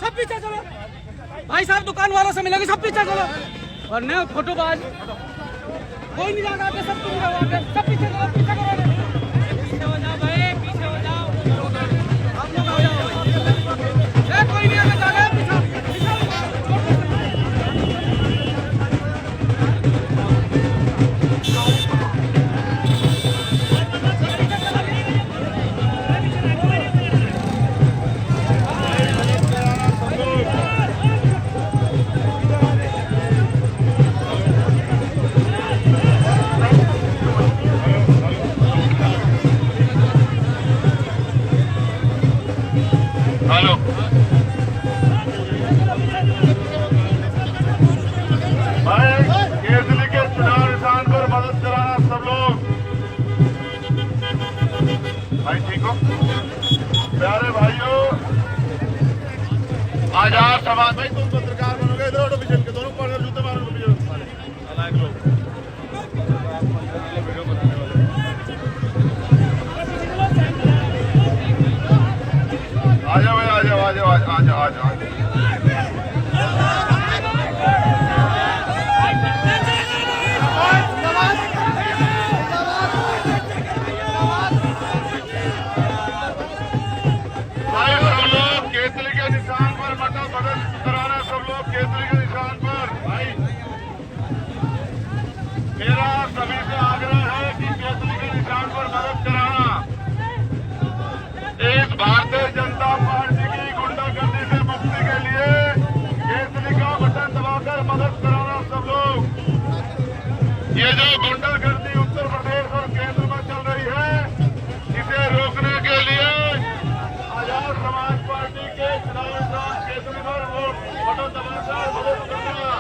सब पीछे चलो भाई साहब, दुकान वालों से मिलेंगे, सब पीछे चलो वरना फोटोबाज कोई नहीं जाएगा आगे, सब तुम जाओ आगे, सब पीछे चलो, पीछे करो, पीछे हो जाओ भाई, पीछे हो जाओ, आप लोग हो जाओ, कोई नहीं आगे जाएगा, पीछे हेलो भाई, केसली के चुनाव निशान पर मदद कराना सब लोग। भाई ठीक हो प्यारे भाइयों, आजाद समाज। भाई तुम पत्रकार बनोगे, इधर ऑटो पीछे के दोनों पर जूते मारो पीछे अलायक लोग। वीडियो बनाने वाले आ जाओ भाई, आ जाओ आ जाओ आ जाओ आ जाओ। भाई सब लोग केसरी के निशान पर मदद कराना, सब लोग केसरी के निशान पर। भाई मेरा सभी से आग्रह है कि केसरी के निशान पर मदद कराना। इस भारतीय जनता पार्टी की गुंडागर्दी से मुक्ति के लिए केसरी का बटन दबाकर मदद कराना सब लोग। ये जो गुंडागर्दी उत्तर प्रदेश और केंद्र में चल रही है, इसे रोकने के लिए आजाद समाज पार्टी के चुनाव केसरी पर वोट बटन दबाकर मदद करना।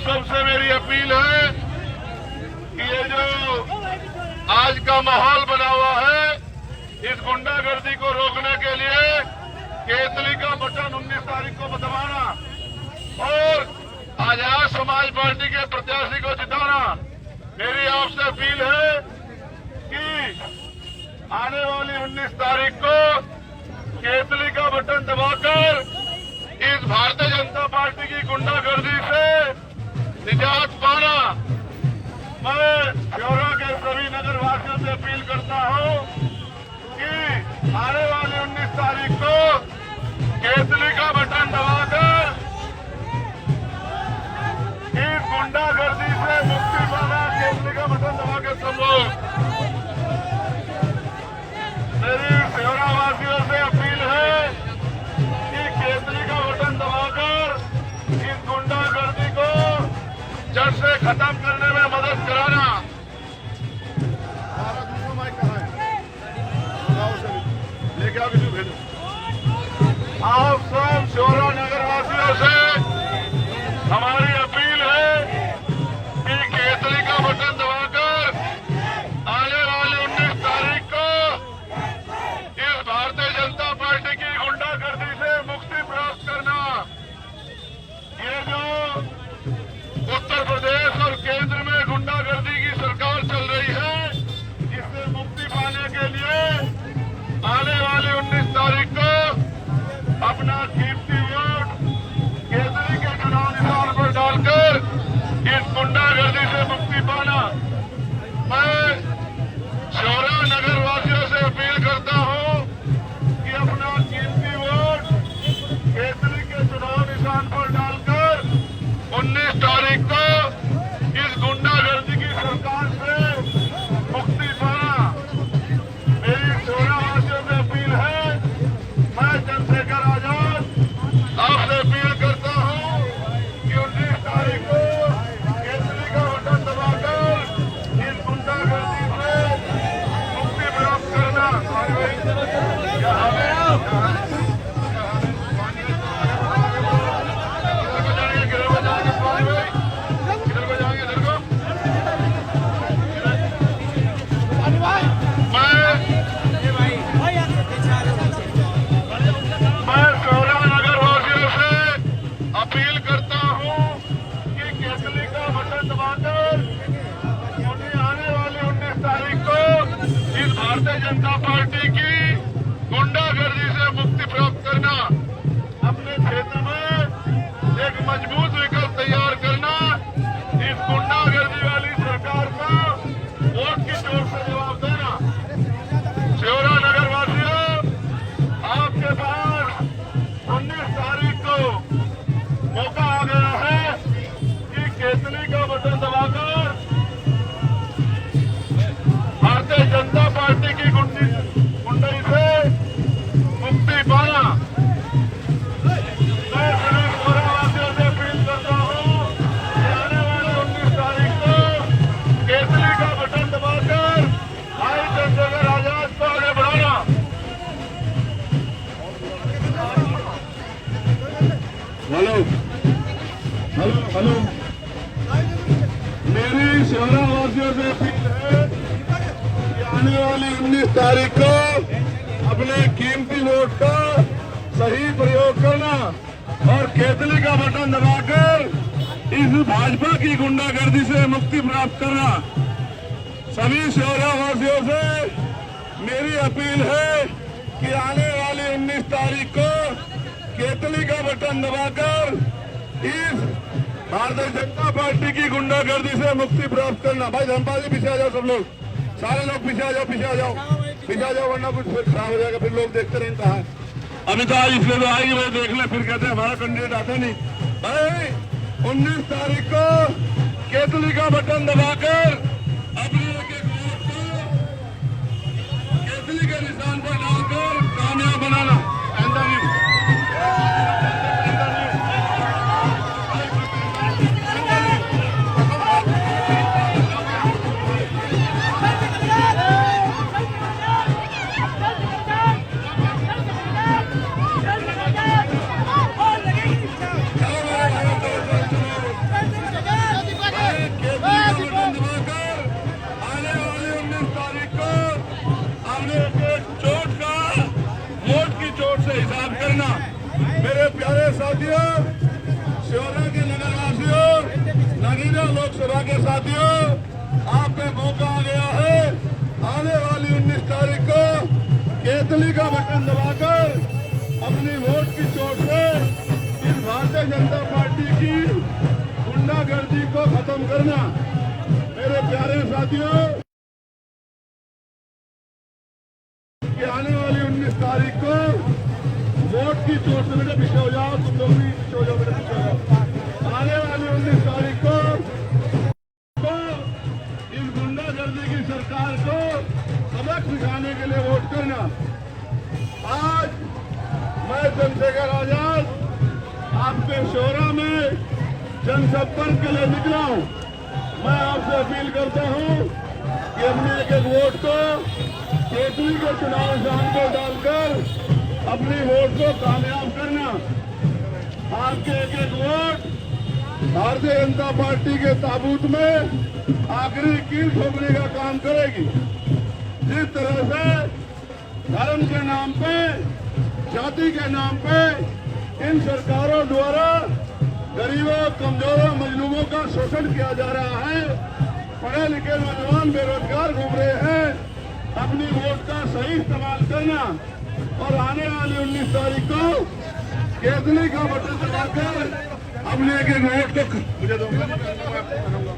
सबसे मेरी अपील है कि ये जो आज का माहौल बना हुआ है, इस गुंडागर्दी को रोकने के लिए केतली का बटन 19 तारीख को दबाना और आजाद समाज पार्टी के प्रत्याशी को जिताना। मेरी आपसे अपील है कि आने वाली 19 तारीख को केतली का बटन दबाकर इस भारतीय जनता पार्टी की गुंडागर्दी से निजात पाना। मैं ब्यौरा के सभी नगर वासियों से अपील करता हूं कि आने वाली 19 तारीख को केतली का बटन दबाकर इस गुंडागर्दी से मुक्ति पाना। केतली का बटन दबाकर सब लोग। मेरी ब्यौरा वासियों से अपील है कि केतली का बटन दबाकर इस गुंडागर्दी को जड़ से खत्म करने में मदद कराना। लेके आओ किसी भेजो। आप सब शोरा नगर वासियों से हमारी अपील है कि केतली का बटन दबाकर आने वाली 19 तारीख को इस भारतीय जनता पार्टी की गुंडागर्दी से मुक्ति प्राप्त करना। ये जो उत्तर प्रदेश और केंद्र में गुंडागर्दी की सरकार चल रही है, इससे मुक्ति पाने के लिए आने वाली 19 तारीख को अपना कीमती वोट केतली के चुनाव निशान पर डालकर इस गुंडागर्दी से मुक्ति पाना। मैं शौरा नगर वासियों से अपील करता हूं कि अपना कीमती वोट केतली के चुनाव निशान पर डालकर 19 तारीख को इस गुंडागर्दी की सरकार से मुक्ति पाना। मेरी शौरा वासियों से अपील है, मैं चंद्रशेखर आजाद आपसे अपील करता हूं कि 19 तारीख को केतली का बटन दबाकर इस गुंडागर्दी से मुक्ति प्राप्त करना। मैं शौरा नगर वासियों से अपील करता हूं कि केतली का बटन दबाकर आने वाली 19 तारीख को इस भारतीय जनता पार्टी की गुंडागर्दी से मुक्ति प्राप्त करना। अपने क्षेत्र में एक मजबूत विकल्प तैयार करना। इस गुंडागर्दी वाली सरकार को वोट की जोर से जवाब देना। शौरा नगर वासियों, आपके पास 19 तारीख को मौका आ गया है कि केतली का बटन दबाकर भारतीय जनता पार्टी की गुंडाई से मुक्ति पाना। मैं सभी शौरावासियों से अपील करता हूं कि आने वाले 19 तारीख को केतली का बटन दबाकर भाई चंद्रशेखर आजाद को आगे बढ़ाना। हेलो हेलो हेलो, मेरी शहरा वासियों से अपील है कि आने वाली 19 तारीख को अपने कीमती वोट का सही प्रयोग करना और केतली का बटन दबाकर इस भाजपा की गुंडागर्दी से मुक्ति प्राप्त करना। सभी शहरा वासियों से मेरी अपील है कि आने वाली 19 तारीख को केतली का बटन दबाकर इस भारतीय जनता पार्टी की गुंडागर्दी से मुक्ति प्राप्त करना। भाई धर्मपाल जी पीछे आ जाओ, सब लोग, सारे लोग पीछे आ जाओ, पीछे आ जाओ, पीछे आ जाओ, वरना कुछ फिर खराब हो जाएगा, फिर लोग देखते रहें कहा अभी तो आज इसलिए तो आएगी, भाई देख ले, फिर कहते हैं हमारा कैंडिडेट आता नहीं। भाई 19 तारीख को केतली का बटन दबाकर अपने एक वोट को केतली के निशान पर डालकर कामयाब बनाना। श्योरा के नगरवासियों, नगीना लोकसभा के साथियों, आप पे मौका आ गया है। आने वाली 19 तारीख को केतली का बटन दबाकर अपनी वोट की चोट से इस भारतीय जनता पार्टी की गुंडागर्दी को खत्म करना। मेरे प्यारे साथियों, कि आने वाली 19 तारीख को वोट की चोट से बेटे पीछे हो जाओ, तुम लोग भी पीछे हो जाओ, बेटे पीछे हो जाओ। आने वाली 19 तारीख को इस गुंडागर्दी की सरकार को सबक सिखाने के लिए वोट करना। आज मैं चंद्रशेखर आजाद आपके शोरा में जनसंपर्क के लिए निकला हूं। मैं आपसे अपील करता हूं कि अपने एक एक वोट को केतली के चुनाव निशान को डालकर अपनी वोट को कामयाब करना। आपके एक एक वोट भारतीय जनता पार्टी के ताबूत में आखिरी कील ठोकने का काम करेगी। जिस तरह से धर्म के नाम पे, जाति के नाम पे इन सरकारों द्वारा गरीबों, कमजोरों, मजलूमों का शोषण किया जा रहा है। पढ़े लिखे नौजवान बेरोजगार घूम रहे हैं। अपनी वोट का सही इस्तेमाल करना और आने वाली 19 तारीख को केतली का बटन दबाकर अपने एक एक वोट को मुझे दो, मुझे दो।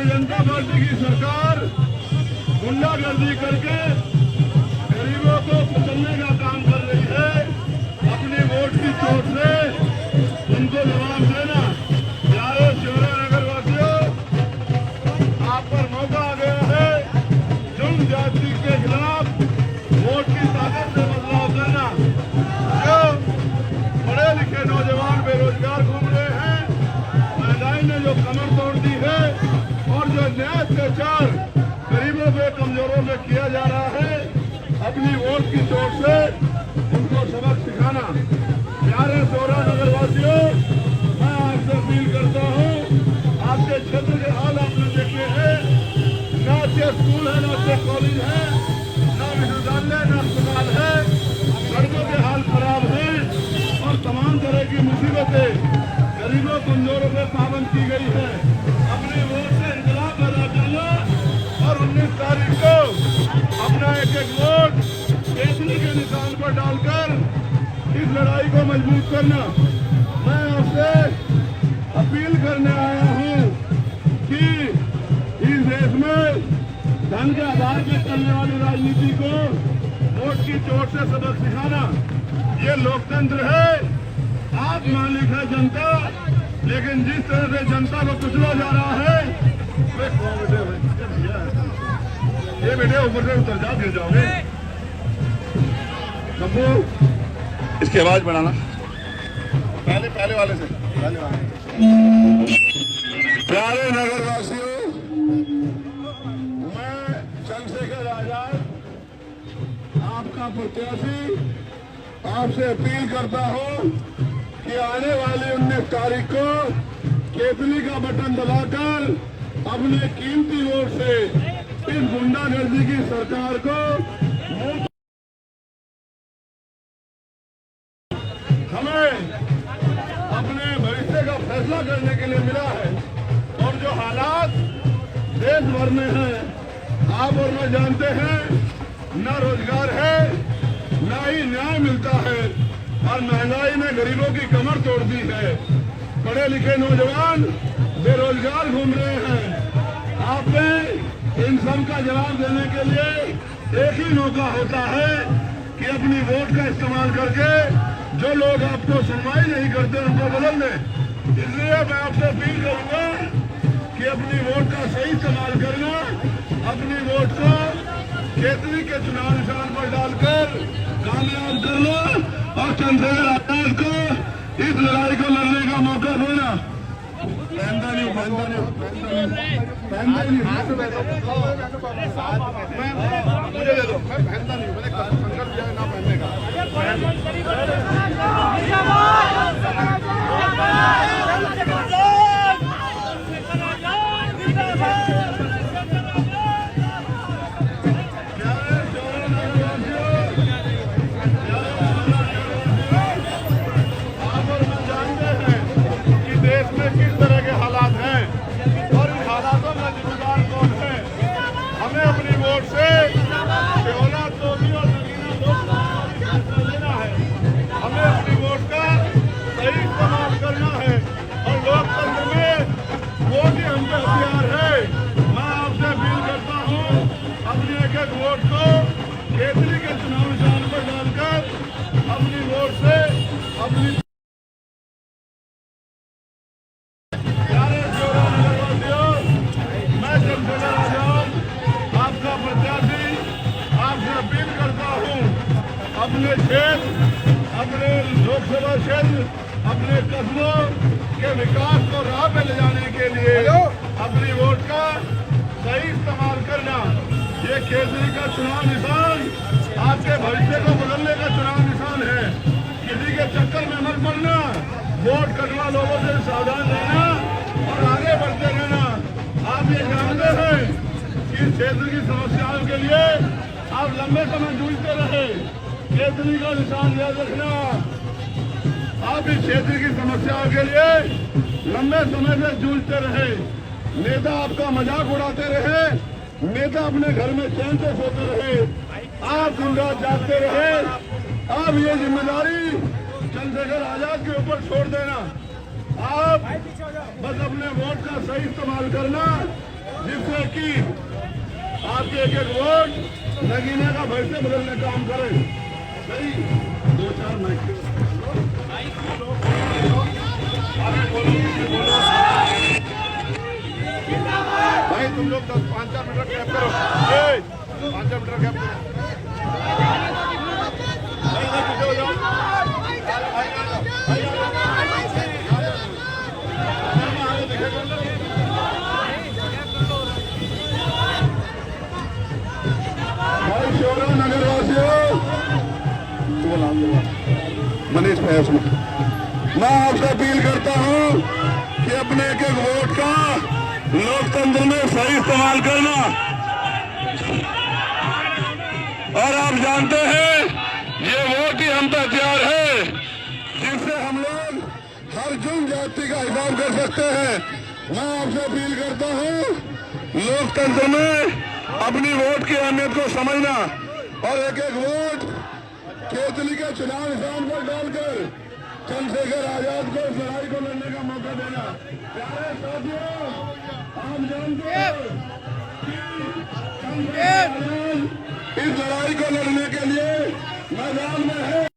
जनता पार्टी की सरकार गुंडागर्दी करके गरीबों को कुचलने का काम कर रही है। अपनी वोट की चोट से उनको जवाब देना। प्यारे श्योरा नगर वासियों, आप पर मौका आ गया है जुर्म जाति के खिलाफ वोट की ताकत से बदलाव करना। जो पढ़े लिखे नौजवान बेरोजगार घूम रहे हैं, महंगाई ने जो कमर तोड़ दी है और जो न्याय अत्याचार गरीबों पे, कमजोरों पे किया जा रहा है, अपनी वोट की चोट से उनको सबक सिखाना। प्यारे श्योरा नगर वासियों, मैं आपसे अपील करता हूँ, आपके क्षेत्र के हाल आपने देखे हैं। न अच्छे स्कूल है, न अच्छे कॉलेज है, न विश्वविद्यालय, न अस्पताल है। सड़कों के हाल खराब है और तमाम तरह की मुसीबतें गरीबों, कमजोरों पे पाबंद की गई है। अपनी वोट से इंकलाब पैदा करना और 19 तारीख को अपना एक एक वोट केतली के निशान पर डालकर इस लड़ाई को मजबूत करना। मैं आपसे अपील करने आया हूं कि इस देश में धन के आधार पर चलने वाली राजनीति को वोट की चोट से सबक सिखाना, ये लोकतंत्र है। आप मालिक है जनता, लेकिन जिस तरह से जनता को कुचला जा रहा है, ये बेटे ऊपर से उतर जाओ, गिर जाओगे। सबको इसकी आवाज बढ़ाना, पहले वाले से, पहले वाले। प्यारे नगरवासियों, मैं चंद्रशेखर आजाद आपका प्रत्याशी आपसे अपील करता हूं कि आने वाली 19 तारीख को केतली का बटन दबाकर अपने कीमती वोट से इस गुंडागर्दी की सरकार को हमें अपने भविष्य का फैसला करने के लिए मिला है। और जो हालात देश भर में हैं, आप और मैं जानते हैं, न रोजगार है, न ही न्याय मिलता है और महंगाई ने गरीबों की कमर तोड़ दी है। पढ़े लिखे नौजवान बेरोजगार घूम रहे हैं। आपने इन सब का जवाब देने के लिए एक ही मौका होता है कि अपनी वोट का इस्तेमाल करके जो लोग आपको सुनवाई नहीं करते उनको बदल दें। इसलिए मैं आपसे अपील करूंगा कि अपनी वोट का सही इस्तेमाल करना, अपनी वोट को केतली के चुनाव निशान पर डालकर कामयाब कर लो और चंद्रशेखर आजाद को इस लड़ाई को लड़ने का मौका देना। पहनता नहीं मुझे दे दो, मैं पहनता नहीं, मैंने संकल्प किया ना पहनने का। केसरी के चुनाव निशान पर डालकर अपनी वोट से अपनी प्यारे नगरवासियों, मैं चंद्रशेखर आजाद आपका प्रत्याशी आपसे अपील करता हूँ, अपने क्षेत्र, अपने लोकसभा क्षेत्र, अपने कस्बों के विकास को राह पे ले जाने के लिए अपनी वोट का सही इस्तेमाल करना। ये केसरी का चुनाव निशान आपके भविष्य को बदलने का चुनाव निशान है। किसी के चक्कर में मत पड़ना, वोट कटवा लोगों से सावधान रहना और आगे बढ़ते रहना। आप ये जानते हैं कि इस क्षेत्र की समस्याओं के लिए आप लंबे समय जूझते रहे। केसरी का निशान याद रखना। आप इस क्षेत्र की समस्याओं के लिए लंबे समय से जूझते रहे। नेता आपका मजाक उड़ाते रहे, नेता अपने घर में चैन से सोते रहे, आप दिन रात जागते रहे। अब ये जिम्मेदारी चंद्रशेखर आजाद के ऊपर छोड़ देना। आप बस अपने वोट का सही इस्तेमाल करना, जिससे कि आपके एक एक वोट नगीने का भविष्य बदलने का काम करे। सही 2-4 माइक भाई, तुम लोग 5-4 मिनट कैप करो, 5-4 मिनट कैप करो। भाई शोरा नगरवासियों, मनीष भैया, मैं आपसे अपील करता हूँ कि अपने एक एक वोट का लोकतंत्र में सही इस्तेमाल करना। और आप जानते हैं ये वोट ही हम पे हथियार है, जिससे हम लोग हर जुर्म जाति का हिसाब कर सकते हैं। मैं आपसे अपील करता हूँ लोकतंत्र में अपनी वोट की अहमियत को समझना और एक एक वोट केसरी के चुनाव निशान पर डालकर चंद्रशेखर आजाद को इस लड़ाई को लड़ने का मौका देना। प्यारे साथियों, आप जानते हैं कि चंद्रशेखर आजाद इस लड़ाई को लड़ने के लिए मैदान में है।